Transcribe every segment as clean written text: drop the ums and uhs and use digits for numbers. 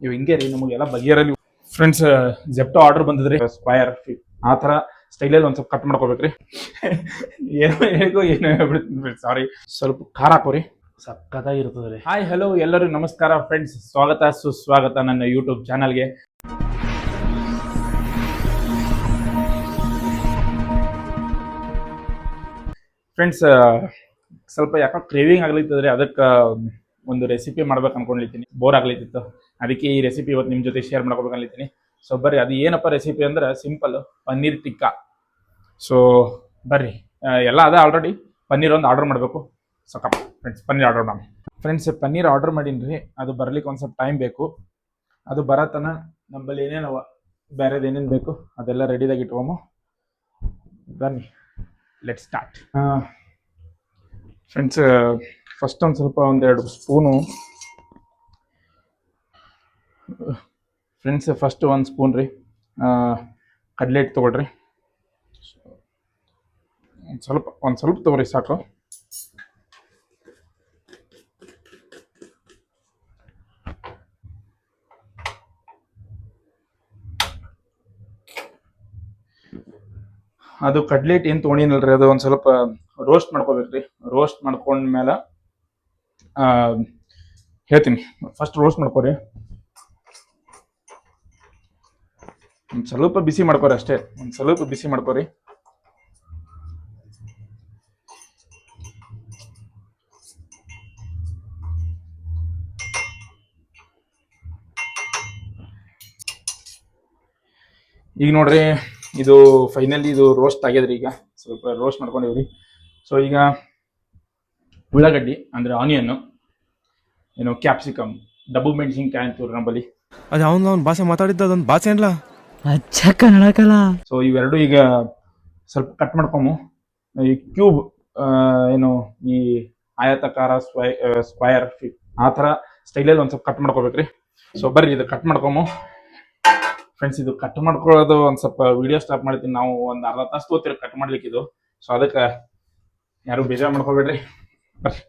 ಇವು ಹಿಂಗೆ ರೀ ನಮಗೆಲ್ಲ ಬಗೆಹರಲಿ ಫ್ರೆಂಡ್ಸ್. ಜೆಪ್ಟೋ ಆರ್ಡರ್ ಬಂದಿದ್ರಿ ಸ್ಕ್ವಯರ್ ಆ ಥರ ಸ್ಟೈಲಲ್ಲಿ ಒಂದು ಸ್ವಲ್ಪ ಕಟ್ ಮಾಡ್ಕೋಬೇಕ್ರಿ. ಏನೋ ಹೇಗೋ ಏನೋ ಹೇಳ್ಬಿಡ್ತೀನಿ, ಸಾರಿ. ಸ್ವಲ್ಪ ಖಾರ ಹಾಕೋರಿ, ಸಕ್ಕತ್ತಾಗಿರ್ತದೆ ರೀ. ಹಾಯ್ ಹಲೋ ಎಲ್ಲರಿಗೂ ನಮಸ್ಕಾರ ಫ್ರೆಂಡ್ಸ್, ಸ್ವಾಗತ ಸುಸ್ವಾಗತ ನನ್ನ ಯೂಟ್ಯೂಬ್ ಚಾನಲ್ಗೆ. ಫ್ರೆಂಡ್ಸ್, ಸ್ವಲ್ಪ ಯಾಕೋ ಕ್ರೇವಿಂಗ್ ಆಗ್ಲಿತ್ತದ್ರಿ, ಅದಕ್ಕೆ ಒಂದು ರೆಸಿಪಿ ಮಾಡ್ಬೇಕು ಅನ್ಕೊಂಡಿದ್ದೀನಿ. ಬೋರ್ ಆಗ್ಲಿತ್ತಿತ್ತು, ಅದಕ್ಕೆ ಈ ರೆಸಿಪಿ ಇವತ್ತು ನಿಮ್ಮ ಜೊತೆ ಶೇರ್ ಮಾಡ್ಕೋಬೇಕು ಅನ್ಲಿದ್ದೀನಿ. ಸೊ ಬರ್ರಿ, ಅದು ಏನಪ್ಪ ರೆಸಿಪಿ ಅಂದ್ರೆ ಸಿಂಪಲ್ ಪನ್ನೀರ್ ಟಿಕ್ಕಾ. ಸೊ ಬರ್ರಿ, ಎಲ್ಲ ಅದ ಆಲ್ರೆಡಿ. ಪನ್ನೀರ್ ಒಂದು ಆರ್ಡರ್ ಮಾಡಬೇಕು. ಸಾಕಪ್ಪ ಫ್ರೆಂಡ್ಸ್, ಪನ್ನೀರ್ ಆರ್ಡರ್ ಮಾಡಿ. ಫ್ರೆಂಡ್ಸ್, ಪನ್ನೀರ್ ಆರ್ಡರ್ ಮಾಡೀನಿ ರೀ. ಅದು ಬರ್ಲಿಕ್ಕೆ ಒಂದು ಸ್ವಲ್ಪ ಟೈಮ್ ಬೇಕು. ಅದು ಬರತನ ನಮ್ಮಲ್ಲಿ ಏನೇನು ಬೇರೆದು ಏನೇನು ಬೇಕು ಅದೆಲ್ಲ ರೆಡಿದಾಗಿ ಇಟ್ಕೊಮು. ಬನ್ನಿ, ಲೆಟ್ ಸ್ಟಾರ್ಟ್. ಫ್ರೆಂಡ್ಸ್, ಫಸ್ಟ್ ಒಂದು ಸ್ವಲ್ಪ ಒಂದೆರಡು ಸ್ಪೂನು. ಫ್ರೆಂಡ್ಸ್, ಫಸ್ಟ್ ಒಂದು ಸ್ಪೂನ್ ರೀ ಕಡಲೆ ಹಿಟ್ಟು ತೊಗೊಳ್ರಿ. ಒಂದು ಸ್ವಲ್ಪ ತೊಗೊಳ್ರಿ, ಸಾಕು. ಅದು ಕಡ್ಲೆ ಹಿಟ್ಟು ಏನು ತೊಗೊಂಡಿನಲ್ರಿ, ಅದು ಒಂದು ಸ್ವಲ್ಪ ರೋಸ್ಟ್ ಮಾಡ್ಕೋಬೇಕ್ರಿ. ರೋಸ್ಟ್ ಮಾಡ್ಕೊಂಡ್ಮೇಲೆ ಹೇಳ್ತೀನಿ. ಫಸ್ಟ್ ರೋಸ್ಟ್ ಮಾಡ್ಕೋರಿ, ಒಂದು ಸ್ವಲ್ಪ ಬಿಸಿ ಮಾಡ್ಕೋರಿ ಅಷ್ಟೇ. ಒಂದು ಸ್ವಲ್ಪ ಬಿಸಿ ಮಾಡ್ಕೋರಿ. ಈಗ ನೋಡ್ರಿ, ಇದು ಫೈನಲಿ ಇದು ರೋಸ್ಟ್ ಆಗ್ಯದ್ರಿ. ಈಗ ಸ್ವಲ್ಪ ರೋಸ್ಟ್ ಮಾಡ್ಕೊಂಡಿವ್ರಿ. ಸೊ ಈಗ ಉಳ್ಳಾಗಡ್ಡಿ ಅಂದ್ರೆ ಆನಿಯನ್, ಏನು ಕ್ಯಾಪ್ಸಿಕಮ್, ಡಬ್ಬು ಮೆಣಸಿನ್ಕಾಯಿ ಅಂತವ್ರಿ ನಮ್ಮಲ್ಲಿ. ಅದು ಅವ್ನ ಭಾಷೆ ಮಾತಾಡಿದ್ದ ಅದೊಂದು ಭಾಷೆ ಅನ್ಲ ಅಚ್ಚ ಕನ್ನಡಕಲ್ಲ. ಸೊ ಇವೆರಡು ಈಗ ಸ್ವಲ್ಪ ಕಟ್ ಮಾಡ್ಕೊಮು. ಈ ಕ್ಯೂಬ್, ಏನು ಈ ಆಯತಾಕಾರ ಸ್ಕ್ವಯರ್ ಆ ಥರ ಸ್ಟೈಲಲ್ಲಿ ಒಂದು ಸ್ವಲ್ಪ ಕಟ್ ಮಾಡ್ಕೋಬೇಕ್ರಿ. ಸೊ ಬರ್ರಿ, ಇದು ಕಟ್ ಮಾಡ್ಕೊಮು. ಫ್ರೆಂಡ್ಸ್, ಇದು ಕಟ್ ಮಾಡ್ಕೊಳ್ಳೋದು ಒಂದು ಸ್ವಲ್ಪ ವಿಡಿಯೋ ಸ್ಟಾಪ್ ಮಾಡ್ತೀನಿ. ನಾವು ಒಂದು ಅರ್ಧ ತಾಸು ತಗೋತೀರಿ ಕಟ್ ಮಾಡ್ಲಿಕ್ಕೆ ಇದು. ಸೊ ಅದಕ್ಕೆ ಯಾರು ಬೇಜಾರು ಮಾಡ್ಕೋಬೇಡ್ರಿ, ಬರ್ರಿ.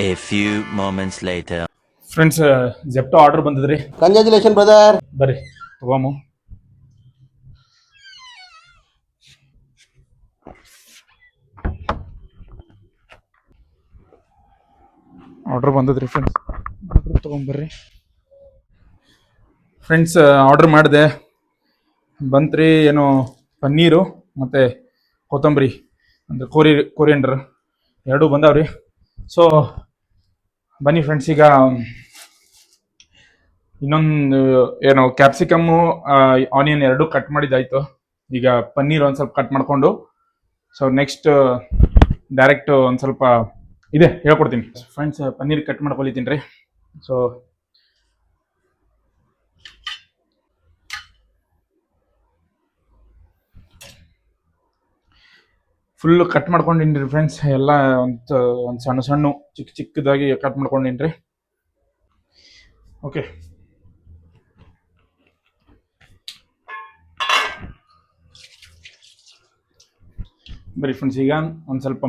A few moments later. Friends, Zepto order ಬಂದಿದ್ರಿ. Congratulation brother. ಬರ್ರಿ ತಗೋಮು. ಆರ್ಡರ್ ಬಂದದ್ರಿ ಫ್ರೆಂಡ್ಸ್, ಆರ್ಡರ್ ತೊಗೊಂಬರ್ರಿ. ಫ್ರೆಂಡ್ಸ್, ಆರ್ಡರ್ ಮಾಡಿದೆ, ಬಂತ್ರಿ. ಏನು ಪನ್ನೀರು ಮತ್ತು ಕೊತ್ತಂಬರಿ ಅಂದರೆ ಕೊರಿಯಂಡರ್ ಎರಡೂ ಬಂದಾವ್ರಿ. ಸೊ ಬನ್ನಿ ಫ್ರೆಂಡ್ಸ್, ಈಗ ಇನ್ನೊಂದು ಏನು ಕ್ಯಾಪ್ಸಿಕಮ್ಮು ಆನಿಯನ್ ಎರಡೂ ಕಟ್ ಮಾಡಿದ್ದಾಯ್ತು. ಈಗ ಪನ್ನೀರ್ ಒಂದು ಸ್ವಲ್ಪ ಕಟ್ ಮಾಡಿಕೊಂಡು, ಸೊ ನೆಕ್ಸ್ಟ್ ಡೈರೆಕ್ಟ್ ಒಂದು ಸ್ವಲ್ಪ ಇದೆ ಹೇಳ್ಕೊಡ್ತೀನಿ. ಫ್ರೆಂಡ್ಸ್, ಪನ್ನೀರ್ ಕಟ್ ಮಾಡ್ಕೊಳಿತೀನಿ ರೀ. ಸೊ ಫುಲ್ ಕಟ್ ಮಾಡ್ಕೊಂಡಿನಿ ರೀ ಫ್ರೆಂಡ್ಸ್. ಎಲ್ಲ ಒಂದು ಸಣ್ಣ ಸಣ್ಣ ಚಿಕ್ಕದಾಗಿ ಕಟ್ ಮಾಡ್ಕೊಂಡಿನಿ ರೀ. ಓಕೆ, ಬರೀ ಫ್ರೆಂಡ್ಸ್, ಈಗ ಒಂದು ಸ್ವಲ್ಪ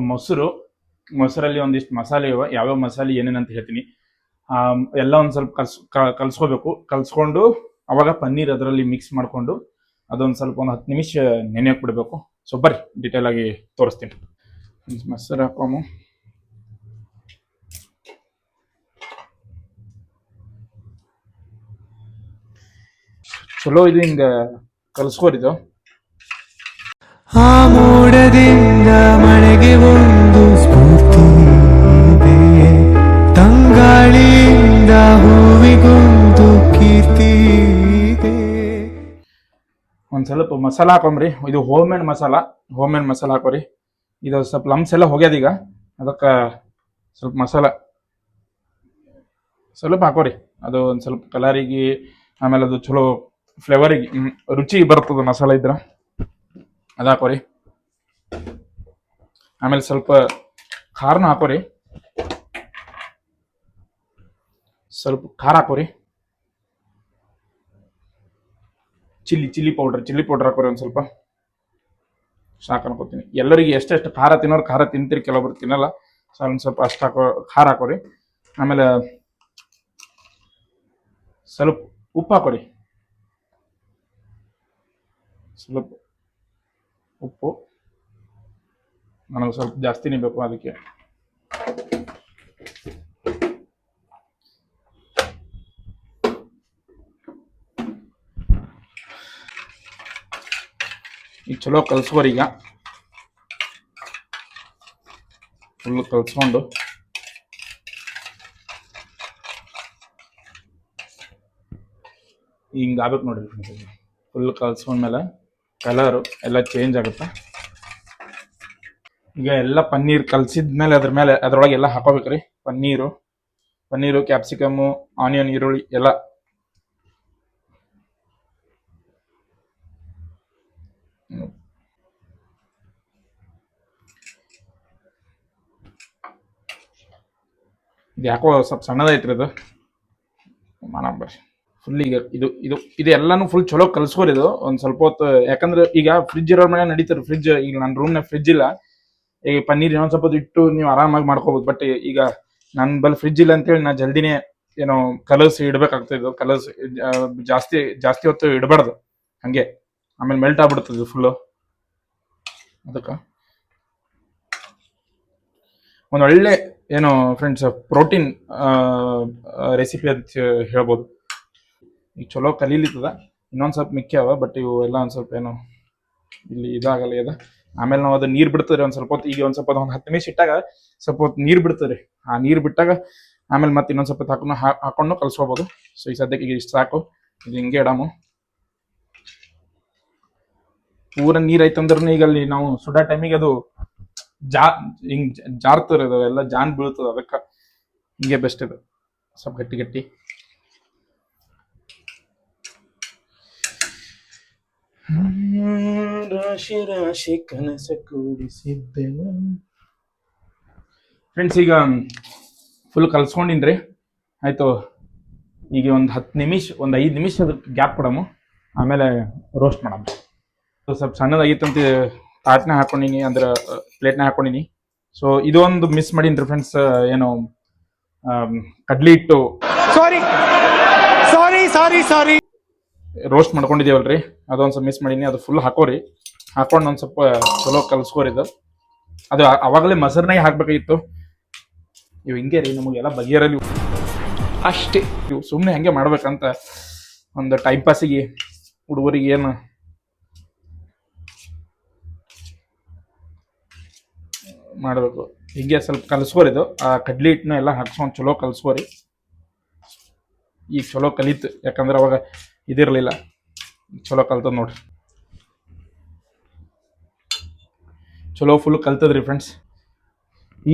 ಮೊಸರಲ್ಲಿ ಒಂದಿಷ್ಟು ಮಸಾಲೆ ಇವೆ. ಯಾವ್ಯಾವ ಮಸಾಲೆ ಏನೇನಂತ ಹೇಳ್ತೀನಿ. ಎಲ್ಲ ಒಂದು ಸ್ವಲ್ಪ ಕಲ್ಸ್ಕೋಬೇಕು. ಕಲ್ಸ್ಕೊಂಡು ಅವಾಗ ಪನ್ನೀರ್ ಅದರಲ್ಲಿ ಮಿಕ್ಸ್ ಮಾಡಿಕೊಂಡು ಅದೊಂದು ಸ್ವಲ್ಪ ಒಂದು 10 ನಿಮಿಷ ನೆನೆಯಕ್ಕೆ ಬಿಡಬೇಕು. ಸೊ ಬರ್ರಿ, ಡೀಟೇಲ್ ಆಗಿ ತೋರಿಸ್ತೀನಿ. ಮೊಸರು ಹಾಕೋಮು. ಚಲೋ ಇದು ಹಿಂಗೆ ಕಲ್ಸ್ಕೋರಿದು. ಆ ಮೋಡದಿಂದ ಮಳೆಗೆ ಒಂದು ಸ್ಫೂರ್ತಿ ಇದೆ, ತಂಗಾಳಿಯಿಂದ ಹೂವಿಗೊಂದು ಕೀರ್ತಿ ಇದೆ. ಒಂದು ಸ್ವಲ್ಪ ಮಸಾಲ ಹಾಕೊಂಬ್ರಿ. ಇದು ಹೋಮ್ ಮೇಡ್ ಮಸಾಲ ಹಾಕೋರಿ. ಇದು ಸ್ವಲ್ಪ ಲಮ್ಸ್ ಎಲ್ಲ ಹೋಗ್ಯದ ಈಗ, ಅದಕ್ಕೆ ಸ್ವಲ್ಪ ಮಸಾಲ ಸ್ವಲ್ಪ ಹಾಕೋರಿ. ಅದು ಒಂದು ಸ್ವಲ್ಪ ಕಲರಿಗೆ, ಆಮೇಲೆ ಅದು ಚಲೋ ಫ್ಲೇವರಿಗೆ, ರುಚಿ ಬರ್ತದೆ ಮಸಾಲ ಇದ್ರೆ, ಅದು ಹಾಕೋರಿ. ಆಮೇಲೆ ಸ್ವಲ್ಪ ಖಾರನ ಹಾಕೋರಿ, ಸ್ವಲ್ಪ ಖಾರ ಹಾಕೋರಿ. ಚಿಲ್ಲಿ ಪೌಡರ್ ಹಾಕೋರಿ ಒಂದು ಸ್ವಲ್ಪ. ಸಾಕು ಅನ್ಕೋತೀನಿ. ಎಲ್ಲರಿಗೆ ಎಷ್ಟೆಷ್ಟು ಖಾರ ತಿನ್ನೋರು ಖಾರ ತಿಂತೀರಿ, ಕೆಲವೊಬ್ರು ತಿನ್ನಲ್ಲ. ಸೊ ಒಂದು ಸ್ವಲ್ಪ ಅಷ್ಟು ಖಾರ ಹಾಕೋರಿ. ಆಮೇಲೆ ಸ್ವಲ್ಪ ಉಪ್ಪು ಹಾಕೋರಿ, ಸ್ವಲ್ಪ ಉಪ್ಪು. ನನಗೆ ಸ್ವಲ್ಪ ಜಾಸ್ತಿನೇ ಬೇಕು, ಅದಕ್ಕೆ ಈಗ ಚಲೋ ಕಲ್ಸ್ಕೋರಿ. ಈಗ ಫುಲ್ ಕಲ್ಸ್ಕೊಂಡು ಹಿಂಗೆ ಆಗ್ಬೇಕು ನೋಡಿರಿ. ಫುಲ್ ಕಲ್ಸ್ಕೊಂಡ್ಮೇಲೆ ಕಲರು ಎಲ್ಲ ಚೇಂಜ್ ಆಗುತ್ತೆ. ಈಗ ಎಲ್ಲ ಪನ್ನೀರ್ ಕಲ್ಸಿದ್ಮೇಲೆ ಅದ್ರೊಳಗೆ ಎಲ್ಲ ಹಾಕೋಬೇಕ್ರಿ. ಪನ್ನೀರು, ಕ್ಯಾಪ್ಸಿಕಮ್ಮು, ಆನಿಯನ್, ಈರುಳ್ಳಿ ಎಲ್ಲ. ಇದು ಯಾಕೋ ಸ್ವಲ್ಪ ಸಣ್ಣದೈತ್ರಿ ಇದು. ಬರ್ರಿ ಫುಲ್. ಈಗ ಇದು ಎಲ್ಲಾನು ಫುಲ್ ಚಲೋ ಕಲ್ಸ್ಕೋರಿ. ಇದು ಒಂದು ಸ್ವಲ್ಪ ಹೊತ್ತು, ಯಾಕಂದ್ರೆ ಈಗ ಫ್ರಿಜ್ ಇರೋ ಮನೆ ನಡೀತಾರೆ. ಫ್ರಿಜ್ ಈಗ ನನ್ನ ರೂಮ್ನಾಗ ಫ್ರಿಜ್ ಇಲ್ಲ. ಈಗ ಪನ್ನೀರ್ ಇನ್ನೊಂದು ಸ್ವಲ್ಪ ಇಟ್ಟು ನೀವು ಆರಾಮಾಗಿ ಮಾಡ್ಕೋಬೋದು. ಬಟ್ ಈಗ ನನ್ನ ಬಲ್ಲಿ ಫ್ರಿಜ್ ಇಲ್ಲ ಅಂತೇಳಿ ನಾ ಜಲ್ದಿನೇ ಏನೋ ಕಲರ್ಸ್ ಇಡ್ಬೇಕಾಗ್ತದೆ. ಕಲರ್ಸ್ ಜಾಸ್ತಿ ಹೊತ್ತು ಇಡಬಾರ್ದು, ಹಂಗೆ ಆಮೇಲೆ ಮೆಲ್ಟ್ ಆಗ್ಬಿಡ್ತದೆ ಫುಲ್ಲು. ಅದಕ್ಕೆ ಒಂದು ಒಳ್ಳೆ ಏನು ಫ್ರೆಂಡ್ಸ್ ಪ್ರೋಟೀನ್ ರೆಸಿಪಿ ಅಂತ ಹೇಳ್ಬೋದು. ಈಗ ಚಲೋ ಕಲೀಲಿತ್ತದ. ಇನ್ನೊಂದು ಸ್ವಲ್ಪ ಮಿಕ್ಕ್ಯಾವ, ಬಟ್ ಇವು ಎಲ್ಲ ಒಂದು ಸ್ವಲ್ಪ ಏನೋ ಇಲ್ಲಿ ಇದಾಗಲ್ಲ ಇದೆ. ಆಮೇಲೆ ನಾವು ಅದು ನೀರು ಬಿಡ್ತದೆ ಒಂದು ಸ್ವಲ್ಪ ಹೊತ್ತು. ಈಗ ಒಂದು ಸ್ವಲ್ಪ ಒಂದು 10 ನಿಮಿಷ ಇಟ್ಟಾಗ ಸ್ವಲ್ಪ ಹೊತ್ತು ನೀರು ಬಿಡ್ತದೆ. ಆ ನೀರು ಬಿಟ್ಟಾಗ ಆಮೇಲೆ ಮತ್ತೆ ಇನ್ನೊಂದು ಸ್ವಲ್ಪ ಹಾಕೊಂಡು ಕಲ್ಸ್ಕೋಬೋದು. ಸೊ ಈ ಸದ್ಯಕ್ಕೆ ಈಗ ಇಷ್ಟು ಸಾಕು. ಇದು ಹಿಂಗೆ ಇಡಾಮು. ಪೂರ ನೀರು ಐತಂದ್ರೆ ಈಗ ಅಲ್ಲಿ ನಾವು ಸುಡೋ ಟೈಮಿಗೆ ಅದು ಹಿಂಗ್ ಜಾರ್ತದೆ, ಅದು ಎಲ್ಲ ಜಾನ್ ಬೀಳ್ತದೆ. ಅದಕ್ಕೆ ಹಿಂಗೆ ಬೆಸ್ಟ್ ಇದು, ಸ್ವಲ್ಪ ಗಟ್ಟಿ. ರಾಶಿ ಕನಸ ಕೂಡಿಸಿದ್ದೆವು. ಫ್ರೆಂಡ್ಸ್ ಈಗ ಫುಲ್ ಕಲ್ಸ್ಕೊಂಡಿನ್ರಿ, ಆಯ್ತು. ಈಗ ಒಂದು 10 ನಿಮಿಷ, ಒಂದು 5 ನಿಮಿಷ ಅದಕ್ಕೆ ಗ್ಯಾಪ್ ಕೊಡಮು. ಆಮೇಲೆ ರೋಸ್ಟ್ ಮಾಡಮ್ಮ. ಸ್ವಲ್ಪ ಸಣ್ಣದಾಗಿತ್ತಂತ ತಾಟ್ನ ಹಾಕೊಂಡಿನಿ, ಅಂದ್ರೆ ಪ್ಲೇಟ್ನ ಹಾಕೊಂಡಿನಿ. ಸೊ ಇದೊಂದು ಮಿಸ್ ಮಾಡೀನಿ ಫ್ರೆಂಡ್ಸ್. ಏನು ಕಡ್ಲಿ ಹಿಟ್ಟು ಸಾರಿ ರೋಸ್ಟ್ ಮಾಡ್ಕೊಂಡಿದ್ದೀವಲ್ರಿ, ಅದೊಂದು ಸ್ವಲ್ಪ ಮಿಸ್ ಮಾಡೀನಿ. ಅದು ಫುಲ್ ಹಾಕೋರಿ. ಹಾಕೊಂಡು ಒಂದು ಸ್ವಲ್ಪ ಚಲೋ ಕಲ್ಸ್ಕೋರಿ. ಅದು ಅವಾಗಲೇ ಮೊಸರ್ನಾಗೆ ಹಾಕ್ಬೇಕಾಗಿತ್ತು. ಇವು ಹಿಂಗೆ ರೀ, ನಮಗೆಲ್ಲ ಬಗೆಹರಲಿ ಅಷ್ಟೇ. ಇವು ಸುಮ್ಮನೆ ಹಂಗೆ ಮಾಡ್ಬೇಕಂತ ಒಂದು ಟೈಮ್ ಪಾಸಿಗೆ ಹುಡುಗರಿಗೆ ಏನು ಮಾಡಬೇಕು. ಹೀಗೆ ಸ್ವಲ್ಪ ಕಲ್ಸ್ಕೋರಿ. ಆ ಕಡ್ಲಿ ಹಿಟ್ಟನ್ನ ಎಲ್ಲ ಹಾಕ್ಸ್ಕೊಂಡು ಚಲೋ ಕಲ್ಸ್ಕೋರಿ. ಈಗ ಚಲೋ ಕಲಿತು, ಯಾಕಂದ್ರೆ ಅವಾಗ ಇದಿರಲಿಲ್ಲ. ಚಲೋ ಕಲ್ತದ ನೋಡ್ರಿ, ಚಲೋ ಫುಲ್ ಕಲ್ತದ್ರಿ ಫ್ರೆಂಡ್ಸ್.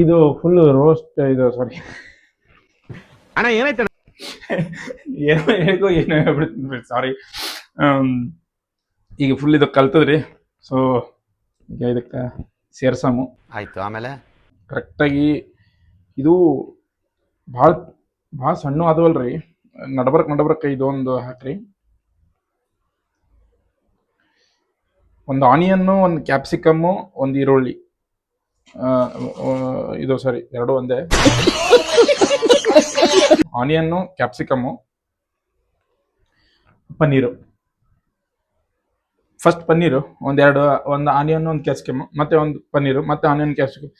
ಇದು ಫುಲ್ ರೋಸ್ಟ್, ಇದು ಸಾರಿ ಅಣ್ಣ ಏನಾಯ್ತು ಏನೋ ಹೇಳ್ಬಿಡ್ತೀನಿ, ಸಾರಿ. ಈಗ ಫುಲ್ ಇದು ಕಲ್ತದ್ರಿ. ಸೊ ಈಗ ಇದಕ್ಕೆ ಸೇರ್ಸಮು. ಆಯ್ತು. ಆಮೇಲೆ ಕರೆಕ್ಟಾಗಿ ಇದು ಭಾಳ ಸಣ್ಣ ಆದವಲ್ರಿ. ನಡಬರ್ಕ್ ಇದೊಂದು ಹಾಕ್ರಿ. ಒಂದು ಆನಿಯನ್ನು, ಒಂದು ಕ್ಯಾಪ್ಸಿಕಮ್ಮು, ಒಂದು ಈರುಳ್ಳಿ. ಇದು ಸಾರಿ, ಎರಡು ಒಂದೇ. Onion, capsicum, paneer. First paneer ಒಂದು ಆನಿಯನ್, ಒಂದು ಕ್ಯಾಪ್ಸಿಕಮ್, ಮತ್ತೆ ಒಂದು ಪನ್ನೀರು, ಮತ್ತೆ ಆನಿಯನ್, ಕ್ಯಾಪ್ಸಿಕಮ್,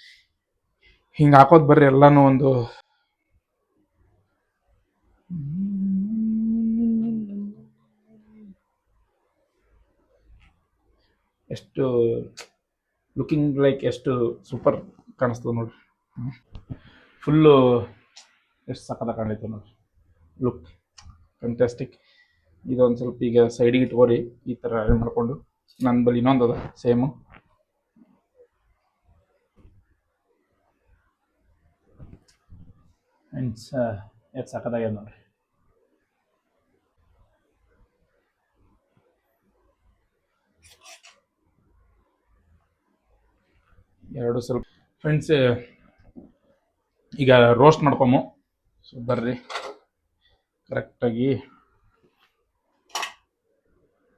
ಹಿಂಗೆ ಹಾಕೋದು ಬರ್ರಿ ಎಲ್ಲಾನು. ಒಂದು ಎಷ್ಟು ಲುಕಿಂಗ್ ಲೈಕ್ ಎಷ್ಟು ಸೂಪರ್ ಕಾಣಿಸ್ತದೆ ನೋಡ್ರಿ. ಫುಲ್ಲು ಎಷ್ಟು ಸಕ್ಕತ್ತಾಗಿ ಕಾಣೈತೆ ನೋಡ್ರಿ, ಲುಕ್ ಫ್ಯಾಂಟಾಸ್ಟಿಕ್. ಇದೊಂದು ಸ್ವಲ್ಪ ಈಗ ಸೈಡಿಗೆ ಇಟ್ಕೋರಿ, ಈ ಥರ ಅರೇಂಜ್ ಮಾಡಿಕೊಂಡು. ನನ್ನ ಬಳಿ ಇನ್ನೊಂದು ಅದ ಸೇಮು. ಫ್ರೆಂಡ್ಸ್ ಎಷ್ಟು ಸಕ್ಕತ್ತಾಗ್ಯದ ನೋಡ್ರಿ. ಎರಡು ಸ್ವಲ್ಪ ಫ್ರೆಂಡ್ಸ್ ಈಗ ರೋಸ್ಟ್ ಮಾಡ್ಕೊಮು. ಸೊ ಬರ್ರಿ, ಕರೆಕ್ಟಾಗಿ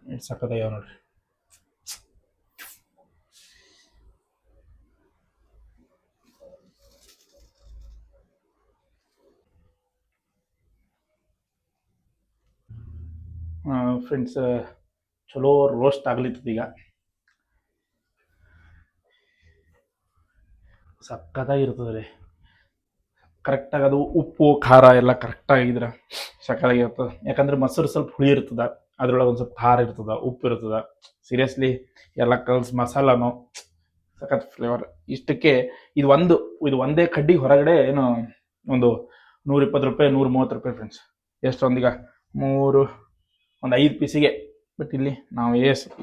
ಎಷ್ಟು ಸಕ್ಕತ್ತಾಗ್ಯಾವ ನೋಡ್ರಿ. ಫ್ರೆಂಡ್ಸ್ ಚಲೋ ರೋಸ್ಟ್ ಆಗ್ಲಿತ್ತದ ಈಗ. ಸಕ್ಕತ್ತಾಗಿರ್ತದೆ ರೀ. ಕರೆಕ್ಟಾಗಿ ಅದು ಉಪ್ಪು ಖಾರ ಎಲ್ಲ ಕರೆಕ್ಟಾಗಿದ್ರೆ ಸಕ್ಕತ್ತಾಗಿರ್ತದೆ. ಯಾಕಂದ್ರೆ ಮೊಸರು ಸ್ವಲ್ಪ ಹುಳಿ ಇರ್ತದೆ, ಅದ್ರೊಳಗೆ ಒಂದು ಸ್ವಲ್ಪ ಖಾರ ಇರ್ತದೆ, ಉಪ್ಪು ಇರ್ತದೆ. ಸೀರಿಯಸ್ಲಿ ಎಲ್ಲ ಕಲ್ಸ್ ಮಸಾಲಾನು ಸಖತ್ ಫ್ಲೇವರ್. ಇಷ್ಟಕ್ಕೆ ಇದು ಒಂದೇ ಕಡ್ಡಿ ಹೊರಗಡೆ ಏನು ಒಂದು 120 ರೂಪಾಯಿ 130 ರೂಪಾಯಿ ಫ್ರೆಂಡ್ಸ್. ಎಷ್ಟೊಂದೀಗ ಒಂದು 5 ಪೀಸಿಗೆ. ಬಟ್ ಇಲ್ಲಿ ನಾವು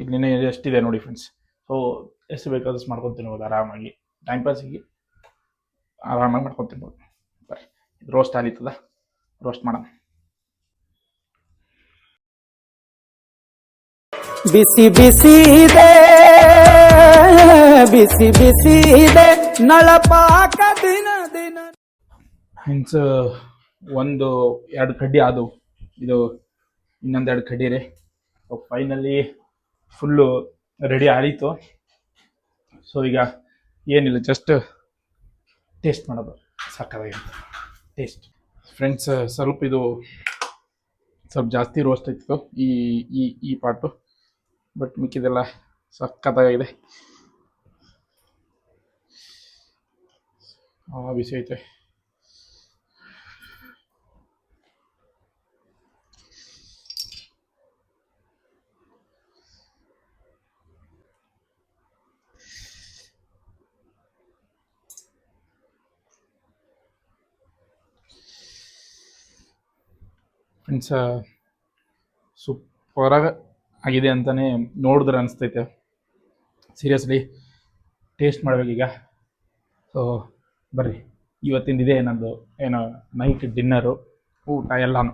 ಇಲ್ಲಿನೇ ಎಷ್ಟಿದೆ ನೋಡಿ ಫ್ರೆಂಡ್ಸ್. ಸೊ ಎಷ್ಟು ಬೇಕಾದಷ್ಟು ಮಾಡ್ಕೊಂಡು ತಿನ್ಬೋದು ಆರಾಮಾಗಿ, ಟೈಮ್ ಪಾಸಿಗೆ ಆರಾಮಾಗಿ ಮಾಡ್ಕೊಂಡು ತಿನ್ಬೋದು. ಬರ್ರಿ, ಇದು ರೋಸ್ಟ್ ಆಗ್ಲಿತ್ತದ, ರೋಸ್ಟ್ ಮಾಡೋಣ. ಬಿಸಿ ಬಿಸಿ ಇದೆ, ಬಿಸಿ ಬಿಸಿ ಇದೆ ನಳಪಾಕ ದಿನ ದಿನ. ಫ್ರೆಂಡ್ಸ್ 1-2 ಕಡ್ಡಿ ಆದವು, ಇದು ಇನ್ನೊಂದೆರಡು ಕಡ್ಡಿ ರೀ. ಫೈನಲಿ ಫುಲ್ಲು ರೆಡಿ ಆಯಿತು. ಸೊ ಈಗ ಏನಿಲ್ಲ, ಜಸ್ಟ್ ಟೇಸ್ಟ್ ಮಾಡೋದು. ಸಾಕಾಗಿರುತ್ತೆ ಟೇಸ್ಟ್ ಫ್ರೆಂಡ್ಸ್. ಸ್ವಲ್ಪ ಜಾಸ್ತಿ ರೋಸ್ಟ್ ಆಯ್ತು ಈ ಪಾರ್ಟು, ಬಟ್ ಮಿಕ್ಕಿದೆಲ್ಲ ಸಕ್ಕತ್ತಾಗಿದೆ. ಬಿಸಿ ಐತೆ. ಫ್ರೆಂಡ್ಸ್ ಸೂಪರಾಗಿ ಆಗಿದೆ ಅಂತಲೇ ನೋಡಿದ್ರೆ ಅನಿಸ್ತೈತೆ. ಸೀರಿಯಸ್ಲಿ ಟೇಸ್ಟ್ ಮಾಡ್ಬೇಕೀಗ. ಸೊ ಬರ್ರಿ, ಇವತ್ತಿಂದಿದೆ ನಂದು ನೈಟ್ ಡಿನ್ನರು, ಊಟ ಎಲ್ಲನೂ.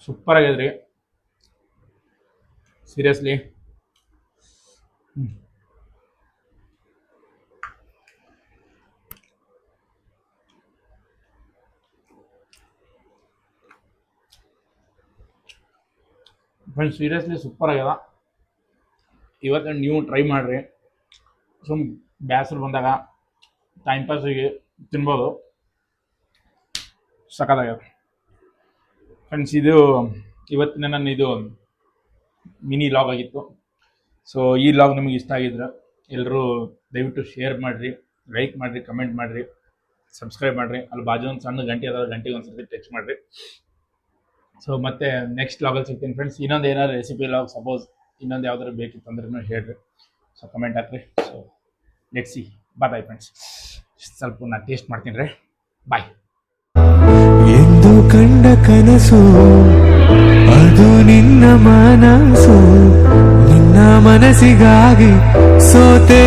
ಸೂಪರ್ ಆಗಿದ್ರಿ ಸೀರಿಯಸ್ಲಿ. ಫ್ರೆಂಡ್ಸ್ ಸೀರಿಯಸ್ಲಿ ಸೂಪರ್ ಆಗ್ಯದ. ಇವತ್ತು ನೀವು ಟ್ರೈ ಮಾಡಿರಿ. ಬೇಸರ ಬಂದಾಗ ಟೈಮ್ ಪಾಸಿಗೆ ತಿನ್ಬೋದು. ಸಖತ್ತಾಗ್ಯದ ಫ್ರೆಂಡ್ಸ್. ಇವತ್ತಿನ ನನ್ನ ಮಿನಿ ಲಾಗ್ ಆಗಿತ್ತು. ಸೊ ಈ ಲಾಗ್ ನಿಮಗೆ ಇಷ್ಟ ಆಗಿದ್ರೆ ಎಲ್ಲರೂ ದಯವಿಟ್ಟು ಶೇರ್ ಮಾಡಿರಿ, ಲೈಕ್ ಮಾಡಿರಿ, ಕಮೆಂಟ್ ಮಾಡಿರಿ, ಸಬ್ಸ್ಕ್ರೈಬ್ ಮಾಡಿರಿ. ಅಲ್ಲಿ ಬಾಜು ಒಂದು ಸಣ್ಣ ಗಂಟೆ ಅದಾದ, ಗಂಟೆಗೆ ಒಂದು ಸರ್ತಿ ಟಚ್ ಮಾಡಿರಿ. ಸೊ ಮತ್ತೆ ನೆಕ್ಸ್ಟ್ ಲಾಗಲ್ಲಿ ಸಿಗ್ತೀನಿ ಫ್ರೆಂಡ್ಸ್. ಇನ್ನೊಂದು ಏನಾದ್ರು ರೆಸಿಪಿ ಲಾಗ್ ಸಪೋಸ್ ಇನ್ನೊಂದು ಯಾವ್ದಾರು ಬೇಕಿತ್ತು ಅಂದ್ರೂ ಹೇಳ್ರಿ. ಸೊ ಕಮೆಂಟ್ ಹಾಕ್ರಿ. So let's see. Bye friends. ಸ್ವಲ್ಪ ನಾನು ಟೇಸ್ಟ್ ಮಾಡ್ತೀನಿ ರೀ. ಬಾಯ್. ಎಂದು ಕಂಡ ಕನಸು ಅದು ನಿನ್ನ ಮನಸ್ಸು, ನಿನ್ನ ಮನಸ್ಸಿಗಾಗಿ ಸೋತೆ